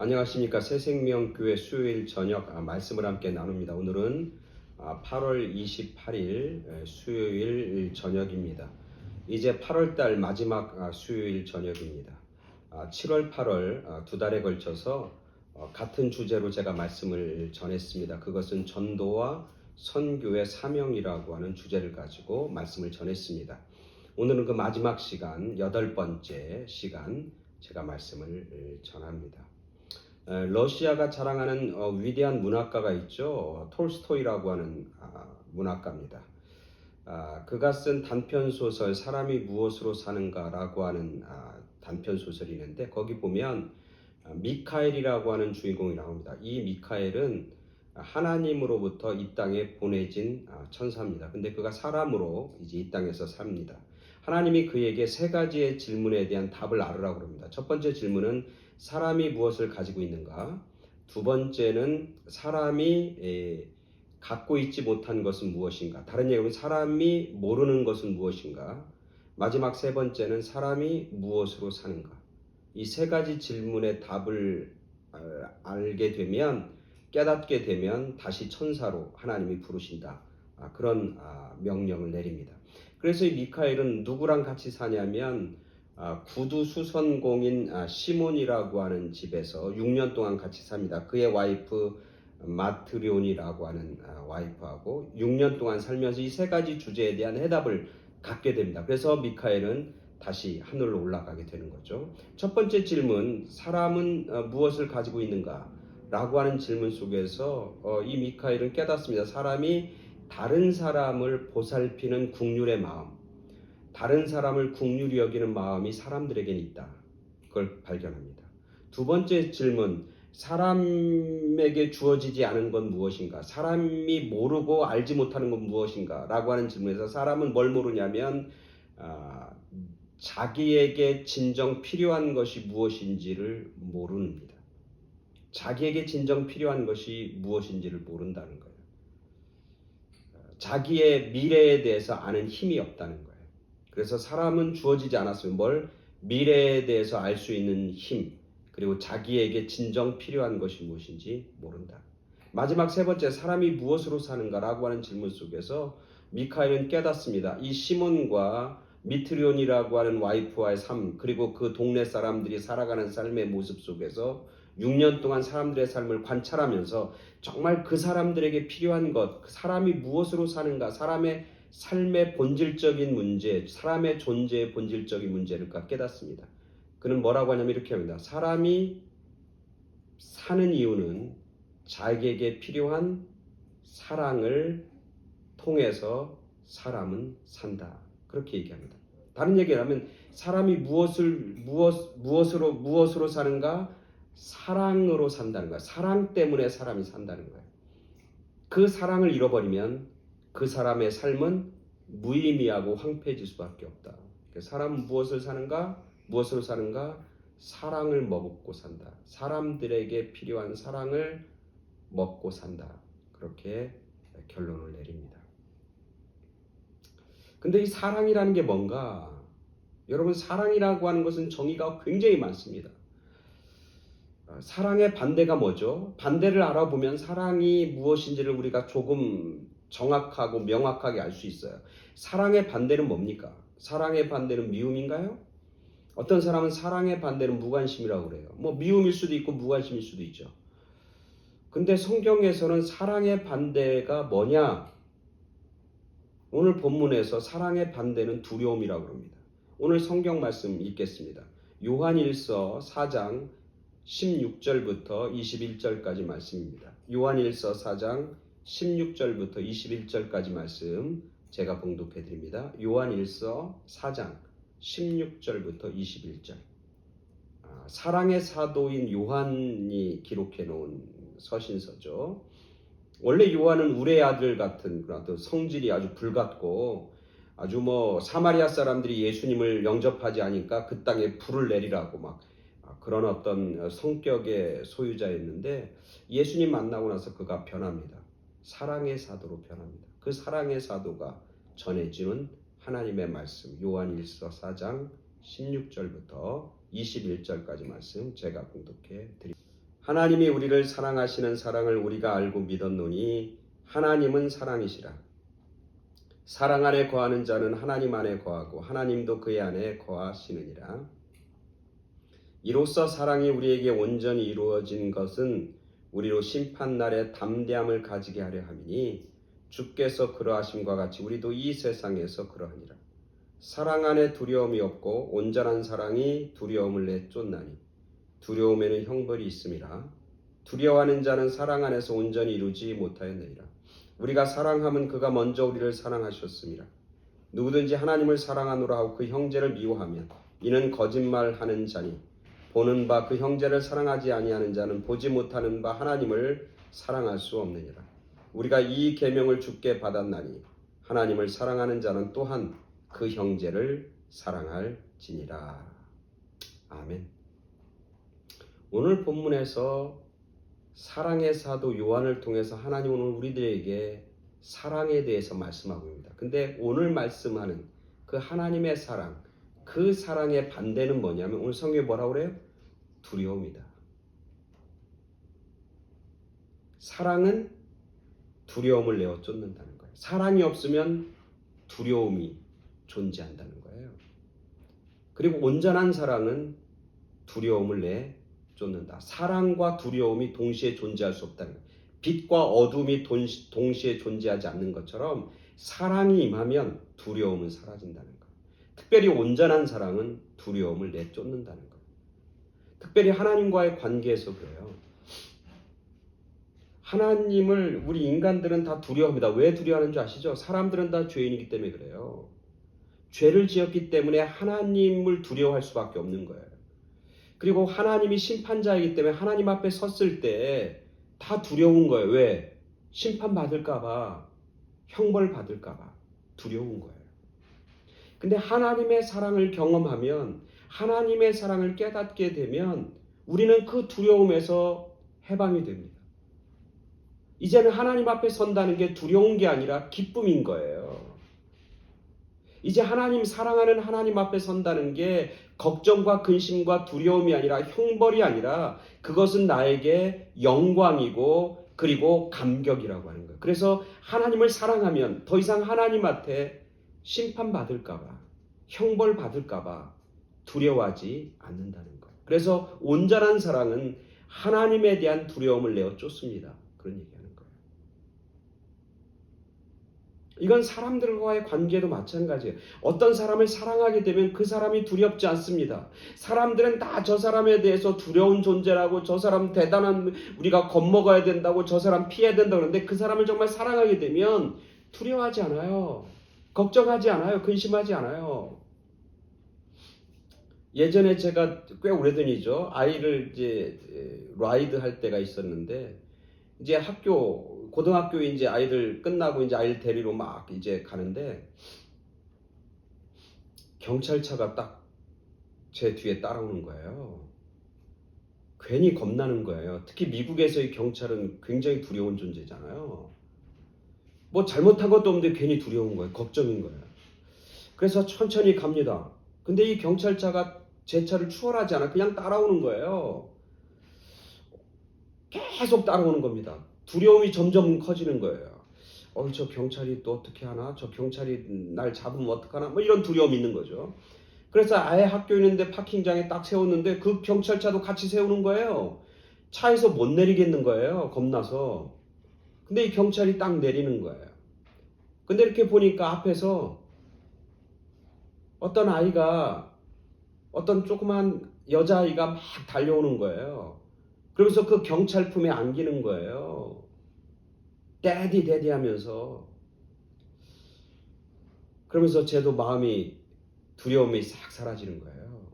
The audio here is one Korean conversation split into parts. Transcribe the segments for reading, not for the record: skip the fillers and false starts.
안녕하십니까. 새생명교회 수요일 저녁 말씀을 함께 나눕니다. 오늘은 8월 28일 수요일 저녁입니다. 이제 8월달 마지막 수요일 저녁입니다. 7월, 8월 두 달에 걸쳐서 같은 주제로 제가 말씀을 전했습니다. 그것은 전도와 선교의 사명이라고 하는 주제를 가지고 말씀을 전했습니다. 오늘은 그 마지막 시간, 8번째 시간 제가 말씀을 전합니다. 러시아가 자랑하는 위대한 문학가가 있죠. 톨스토이라고 하는 문학가입니다. 그가 쓴 단편소설 사람이 무엇으로 사는가라고 하는 단편소설이 있는데 거기 보면 미카엘이라고 하는 주인공이 나옵니다. 이 미카엘은 하나님으로부터 이 땅에 보내진 천사입니다. 근데 그가 사람으로 이제 이 땅에서 삽니다. 하나님이 그에게 세 가지의 질문에 대한 답을 알으라고 합니다. 첫 번째 질문은 사람이 무엇을 가지고 있는가? 두 번째는 사람이 갖고 있지 못한 것은 무엇인가? 다른 얘기로 사람이 모르는 것은 무엇인가? 마지막 세 번째는 사람이 무엇으로 사는가? 이 세 가지 질문의 답을 알게 되면, 깨닫게 되면 다시 천사로 하나님이 부르신다. 그런 명령을 내립니다. 그래서 이 미카엘은 누구랑 같이 사냐면 구두 수선공인 시몬이라고 하는 집에서 6년 동안 같이 삽니다. 그의 와이프 마트리온이라고 하는 와이프하고 6년 동안 살면서 이 세 가지 주제에 대한 해답을 갖게 됩니다. 그래서 미카엘은 다시 하늘로 올라가게 되는 거죠. 첫 번째 질문, 사람은 무엇을 가지고 있는가? 라고 하는 질문 속에서 이 미카엘은 깨닫습니다. 사람이 다른 사람을 보살피는 국률의 마음, 다른 사람을 국률이 여기는 마음이 사람들에게는 있다. 그걸 발견합니다. 두 번째 질문, 사람에게 주어지지 않은 건 무엇인가? 사람이 모르고 알지 못하는 건 무엇인가? 라고 하는 질문에서 사람은 뭘 모르냐면 자기에게 진정 필요한 것이 무엇인지를 모릅니다. 자기에게 진정 필요한 것이 무엇인지를 모른다는 거예요. 자기의 미래에 대해서 아는 힘이 없다는 거예요. 그래서 사람은 주어지지 않았으면 미래에 대해서 알 수 있는 힘, 그리고 자기에게 진정 필요한 것이 무엇인지 모른다. 마지막 세 번째, 사람이 무엇으로 사는가라고 하는 질문 속에서 미카엘은 깨닫습니다. 이 시몬과 미트리온이라고 하는 와이프와의 삶, 그리고 그 동네 사람들이 살아가는 삶의 모습 속에서 6년 동안 사람들의 삶을 관찰하면서 정말 그 사람들에게 필요한 것, 사람이 무엇으로 사는가, 사람의 삶의 본질적인 문제, 사람의 존재의 본질적인 문제를 깨닫습니다. 그는 뭐라고 하냐면 이렇게 합니다. 사람이 사는 이유는 자기에게 필요한 사랑을 통해서 사람은 산다. 그렇게 얘기합니다. 다른 얘기를 하면 사람이 무엇으로 사는가? 사랑으로 산다는 거야. 사랑 때문에 사람이 산다는 거예요. 그 사랑을 잃어버리면 그 사람의 삶은 무의미하고 황폐해질 수밖에 없다. 사람은 무엇을 사는가? 무엇으로 사는가? 사랑을 먹고 산다. 사람들에게 필요한 사랑을 먹고 산다. 그렇게 결론을 내립니다. 근데 이 사랑이라는 게 뭔가? 여러분, 사랑이라고 하는 것은 정의가 굉장히 많습니다. 사랑의 반대가 뭐죠? 반대를 알아보면 사랑이 무엇인지를 우리가 조금 정확하고 명확하게 알 수 있어요. 사랑의 반대는 뭡니까? 사랑의 반대는 미움인가요? 어떤 사람은 사랑의 반대는 무관심이라고 그래요. 미움일 수도 있고 무관심일 수도 있죠. 근데 성경에서는 사랑의 반대가 뭐냐? 오늘 본문에서 사랑의 반대는 두려움이라고 합니다. 오늘 성경 말씀 읽겠습니다. 요한일서 4장 16절부터 21절까지 말씀입니다. 요한일서 4장 16절부터 21절까지 말씀 제가 봉독해 드립니다. 요한일서 4장 16절부터 21절. 사랑의 사도인 요한이 기록해 놓은 서신서죠. 원래 요한은 우레 아들 같은 그런 성질이 아주 불같고 아주 사마리아 사람들이 예수님을 영접하지 않으니까 그 땅에 불을 내리라고 그런 어떤 성격의 소유자였는데 예수님 만나고 나서 그가 변합니다. 사랑의 사도로 변합니다. 그 사랑의 사도가 전해지는 하나님의 말씀, 요한일서 4장 16절부터 21절까지 말씀 제가 봉독해 드립니다. 하나님이 우리를 사랑하시는 사랑을 우리가 알고 믿었노니 하나님은 사랑이시라. 사랑 안에 거하는 자는 하나님 안에 거하고 하나님도 그의 안에 거하시느니라. 이로써 사랑이 우리에게 온전히 이루어진 것은 우리로 심판날에 담대함을 가지게 하려 함이니 주께서 그러하심과 같이 우리도 이 세상에서 그러하니라. 사랑 안에 두려움이 없고 온전한 사랑이 두려움을 내쫓나니 두려움에는 형벌이 있음이라. 두려워하는 자는 사랑 안에서 온전히 이루지 못하였느니라. 우리가 사랑함은 그가 먼저 우리를 사랑하셨습니다. 누구든지 하나님을 사랑하노라 하고 그 형제를 미워하면 이는 거짓말하는 자니 보는 바 그 형제를 사랑하지 아니하는 자는 보지 못하는 바 하나님을 사랑할 수 없느니라. 우리가 이 계명을 주께 받았나니 하나님을 사랑하는 자는 또한 그 형제를 사랑할지니라. 아멘. 오늘 본문에서 사랑의 사도 요한을 통해서 하나님은 우리들에게 사랑에 대해서 말씀하고 있습니다. 근데 오늘 말씀하는 그 하나님의 사랑, 그 사랑의 반대는 뭐냐면 오늘 성경에 뭐라고 그래요? 두려움이다. 사랑은 두려움을 내어 쫓는다는 거예요. 사랑이 없으면 두려움이 존재한다는 거예요. 그리고 온전한 사랑은 두려움을 내 쫓는다. 사랑과 두려움이 동시에 존재할 수 없다는 거예요. 빛과 어둠이 동시에 존재하지 않는 것처럼 사랑이 임하면 두려움은 사라진다는 거예요. 특별히 온전한 사랑은 두려움을 내쫓는다는 거예요. 특별히 하나님과의 관계에서 그래요. 하나님을 우리 인간들은 다 두려워합니다. 왜 두려워하는 줄 아시죠? 사람들은 다 죄인이기 때문에 그래요. 죄를 지었기 때문에 하나님을 두려워할 수밖에 없는 거예요. 그리고 하나님이 심판자이기 때문에 하나님 앞에 섰을 때 다 두려운 거예요. 왜? 심판받을까 봐, 형벌 받을까 봐 두려운 거예요. 근데 하나님의 사랑을 경험하면, 하나님의 사랑을 깨닫게 되면 우리는 그 두려움에서 해방이 됩니다. 이제는 하나님 앞에 선다는 게 두려운 게 아니라 기쁨인 거예요. 이제 하나님 사랑하는 하나님 앞에 선다는 게 걱정과 근심과 두려움이 아니라 형벌이 아니라 그것은 나에게 영광이고 그리고 감격이라고 하는 거예요. 그래서 하나님을 사랑하면 더 이상 하나님한테 심판받을까 봐, 형벌 받을까 봐 두려워하지 않는다는 거예요. 그래서 온전한 사랑은 하나님에 대한 두려움을 내어 쫓습니다. 그런 얘기하는 거예요. 이건 사람들과의 관계도 마찬가지예요. 어떤 사람을 사랑하게 되면 그 사람이 두렵지 않습니다. 사람들은 다 저 사람에 대해서 두려운 존재라고, 저 사람 대단한, 우리가 겁먹어야 된다고, 저 사람 피해야 된다고 그러는데 그 사람을 정말 사랑하게 되면 두려워하지 않아요. 걱정하지 않아요. 근심하지 않아요. 예전에 제가 꽤 오래된 일이죠. 아이를 이제 라이드 할 때가 있었는데 이제 고등학교 이제 아이들 끝나고 이제 아이를 데리러 막 이제 가는데 경찰차가 딱 제 뒤에 따라오는 거예요. 괜히 겁나는 거예요. 특히 미국에서의 경찰은 굉장히 두려운 존재잖아요. 뭐 잘못한 것도 없는데 괜히 두려운 거예요. 걱정인 거예요. 그래서 천천히 갑니다. 근데 이 경찰차가 제 차를 추월하지 않아 그냥 따라오는 거예요. 계속 따라오는 겁니다. 두려움이 점점 커지는 거예요. 저 경찰이 또 어떻게 하나? 저 경찰이 날 잡으면 어떡하나? 뭐 이런 두려움이 있는 거죠. 그래서 아예 학교 있는데 파킹장에 딱 세웠는데 그 경찰차도 같이 세우는 거예요. 차에서 못 내리겠는 거예요. 겁나서. 근데 이 경찰이 딱 내리는 거예요. 근데 이렇게 보니까 앞에서 어떤 조그만 여자아이가 막 달려오는 거예요. 그러면서 그 경찰 품에 안기는 거예요. 데디 데디 하면서. 그러면서 쟤도 두려움이 싹 사라지는 거예요.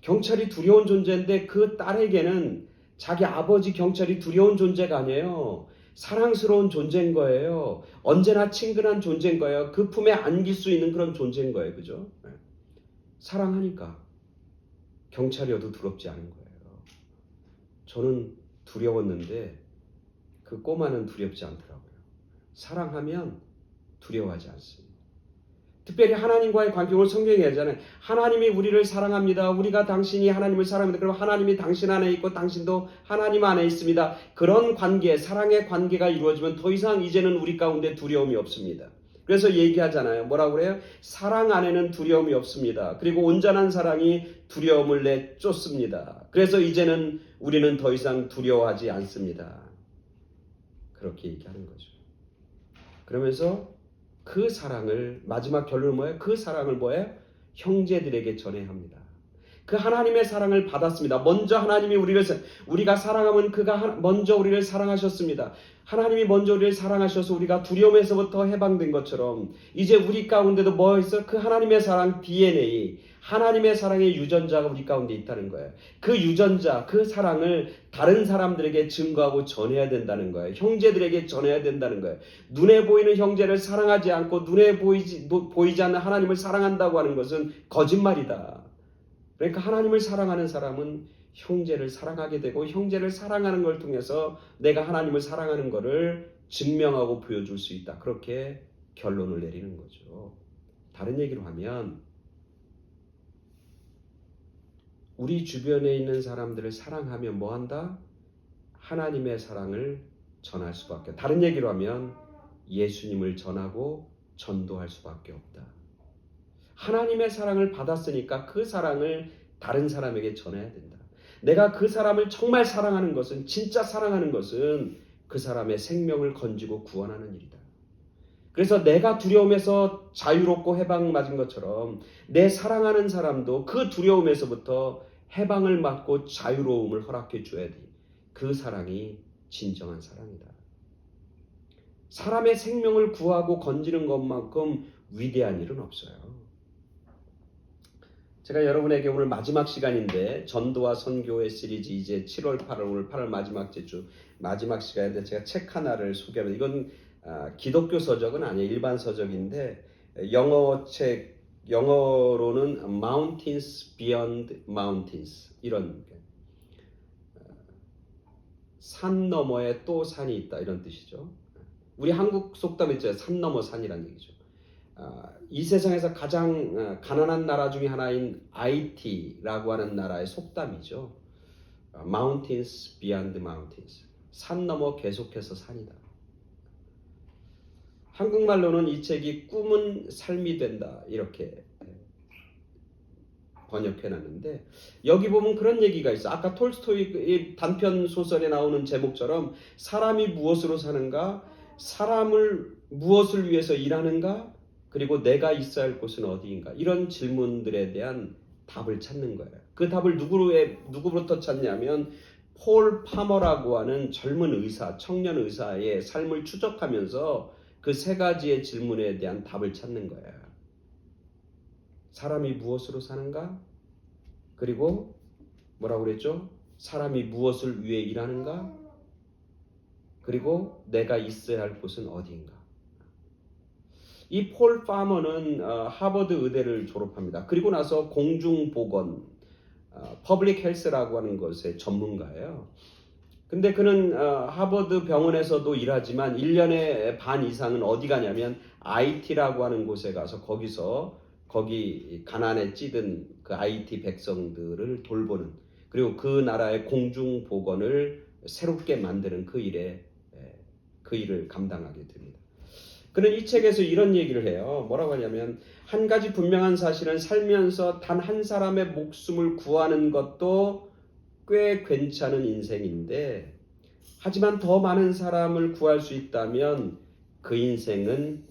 경찰이 두려운 존재인데 그 딸에게는 자기 아버지 경찰이 두려운 존재가 아니에요. 사랑스러운 존재인 거예요. 언제나 친근한 존재인 거예요. 그 품에 안길 수 있는 그런 존재인 거예요. 그죠? 사랑하니까 경찰이어도 두렵지 않은 거예요. 저는 두려웠는데 그 꼬마는 두렵지 않더라고요. 사랑하면 두려워하지 않습니다. 특별히 하나님과의 관계, 오늘 성경에 얘기하잖아요. 하나님이 우리를 사랑합니다. 우리가 당신이 하나님을 사랑합니다. 그럼 하나님이 당신 안에 있고 당신도 하나님 안에 있습니다. 그런 관계, 사랑의 관계가 이루어지면 더 이상 이제는 우리 가운데 두려움이 없습니다. 그래서 얘기하잖아요. 뭐라고 그래요? 사랑 안에는 두려움이 없습니다. 그리고 온전한 사랑이 두려움을 내쫓습니다. 그래서 이제는 우리는 더 이상 두려워하지 않습니다. 그렇게 얘기하는 거죠. 그러면서 그 사랑을, 마지막 결론은 뭐예요? 그 사랑을 뭐예요? 형제들에게 전해야 합니다. 그 하나님의 사랑을 받았습니다. 먼저 하나님이 우리가 사랑하면 그가 먼저 우리를 사랑하셨습니다. 하나님이 먼저 우리를 사랑하셔서 우리가 두려움에서부터 해방된 것처럼 이제 우리 가운데도 뭐 있어? 그 하나님의 사랑 DNA, 하나님의 사랑의 유전자가 우리 가운데 있다는 거예요. 그 유전자, 그 사랑을 다른 사람들에게 증거하고 전해야 된다는 거예요. 형제들에게 전해야 된다는 거예요. 눈에 보이는 형제를 사랑하지 않고 눈에 보이지 않는 하나님을 사랑한다고 하는 것은 거짓말이다. 그러니까 하나님을 사랑하는 사람은 형제를 사랑하게 되고 형제를 사랑하는 걸 통해서 내가 하나님을 사랑하는 것을 증명하고 보여줄 수 있다. 그렇게 결론을 내리는 거죠. 다른 얘기로 하면 우리 주변에 있는 사람들을 사랑하면 뭐한다? 하나님의 사랑을 전할 수밖에 없다. 다른 얘기로 하면 예수님을 전하고 전도할 수밖에 없다. 하나님의 사랑을 받았으니까 그 사랑을 다른 사람에게 전해야 된다. 내가 그 사람을 정말 사랑하는 것은, 진짜 사랑하는 것은 그 사람의 생명을 건지고 구원하는 일이다. 그래서 내가 두려움에서 자유롭고 해방맞은 것처럼 내 사랑하는 사람도 그 두려움에서부터 해방을 받고 자유로움을 허락해 줘야 돼. 그 사랑이 진정한 사랑이다. 사람의 생명을 구하고 건지는 것만큼 위대한 일은 없어요. 제가 여러분에게 오늘 마지막 시간인데 전도와 선교의 시리즈 이제 7월 8월 오늘 8월 마지막 주 마지막 시간인데 제가 책 하나를 소개합니다. 이건 기독교 서적은 아니에요. 일반 서적인데 영어로는 Mountains Beyond Mountains 이런 산 너머에 또 산이 있다 이런 뜻이죠. 우리 한국 속담 있죠. 산 넘어 산이라는 얘기죠. 이 세상에서 가장 가난한 나라 중에 하나인 IT라고 하는 나라의 속담이죠. Mountains Beyond Mountains. 산 넘어 계속해서 산이다. 한국말로는 이 책이 꿈은 삶이 된다 이렇게 번역해놨는데 여기 보면 그런 얘기가 있어. 아까 톨스토이 단편 소설에 나오는 제목처럼 사람이 무엇으로 사는가, 사람을 무엇을 위해서 일하는가, 그리고 내가 있어야 할 곳은 어디인가, 이런 질문들에 대한 답을 찾는 거예요. 그 답을 누구부터 찾냐면 폴 파머라고 하는 젊은 의사, 청년 의사의 삶을 추적하면서 그 세 가지의 질문에 대한 답을 찾는 거예요. 사람이 무엇으로 사는가? 그리고 뭐라고 그랬죠? 사람이 무엇을 위해 일하는가? 그리고 내가 있어야 할 곳은 어디인가? 이 폴 파머는 하버드 의대를 졸업합니다. 그리고 나서 공중보건, 퍼블릭 헬스라고 하는 것의 전문가예요. 근데 그는 하버드 병원에서도 일하지만 1년에 반 이상은 어디 가냐면 IT라고 하는 곳에 가서 거기 가난에 찌든 그 IT 백성들을 돌보는, 그리고 그 나라의 공중보건을 새롭게 만드는 그 일을 감당하게 됩니다. 그는 이 책에서 이런 얘기를 해요. 뭐라고 하냐면 한 가지 분명한 사실은 살면서 단 한 사람의 목숨을 구하는 것도 꽤 괜찮은 인생인데, 하지만 더 많은 사람을 구할 수 있다면 그 인생은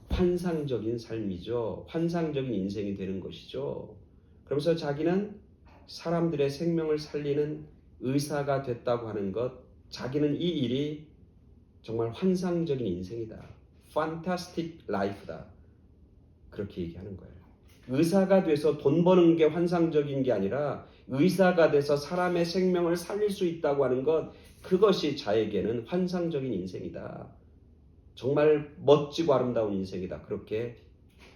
환상적인 삶이죠. 환상적인 인생이 되는 것이죠. 그러면서 자기는 사람들의 생명을 살리는 의사가 됐다고 하는 것, 자기는 이 일이 정말 환상적인 인생이다. Fantastic life다. 그렇게 얘기하는 거예요. 의사가 돼서 돈 버는 게 환상적인 게 아니라 의사가 돼서 사람의 생명을 살릴 수 있다고 하는 것, 그것이 자에게는 환상적인 인생이다. 정말 멋지고 아름다운 인생이다. 그렇게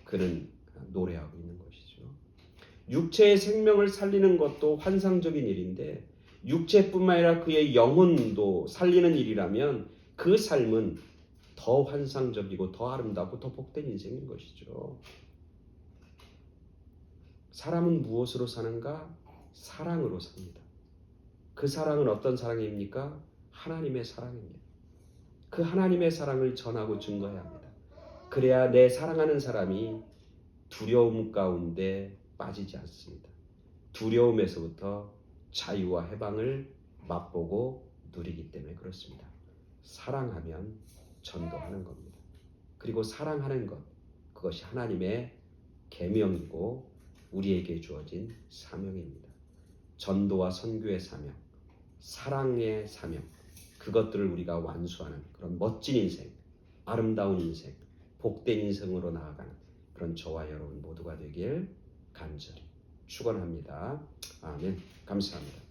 그는 노래하고 있는 것이죠. 육체의 생명을 살리는 것도 환상적인 일인데 육체뿐만 아니라 그의 영혼도 살리는 일이라면 그 삶은 더 환상적이고 더 아름답고 더 복된 인생인 것이죠. 사람은 무엇으로 사는가? 사랑으로 삽니다. 그 사랑은 어떤 사랑입니까? 하나님의 사랑입니다. 그 하나님의 사랑을 전하고 증거해야 합니다. 그래야 내 사랑하는 사람이 두려움 가운데 빠지지 않습니다. 두려움에서부터 자유와 해방을 맛보고 누리기 때문에 그렇습니다. 사랑하면 전도하는 겁니다. 그리고 사랑하는 것, 그것이 하나님의 계명이고 우리에게 주어진 사명입니다. 전도와 선교의 사명, 사랑의 사명, 그것들을 우리가 완수하는 그런 멋진 인생, 아름다운 인생, 복된 인생으로 나아가는 그런 저와 여러분 모두가 되길 간절히 축원합니다. 아멘. 감사합니다.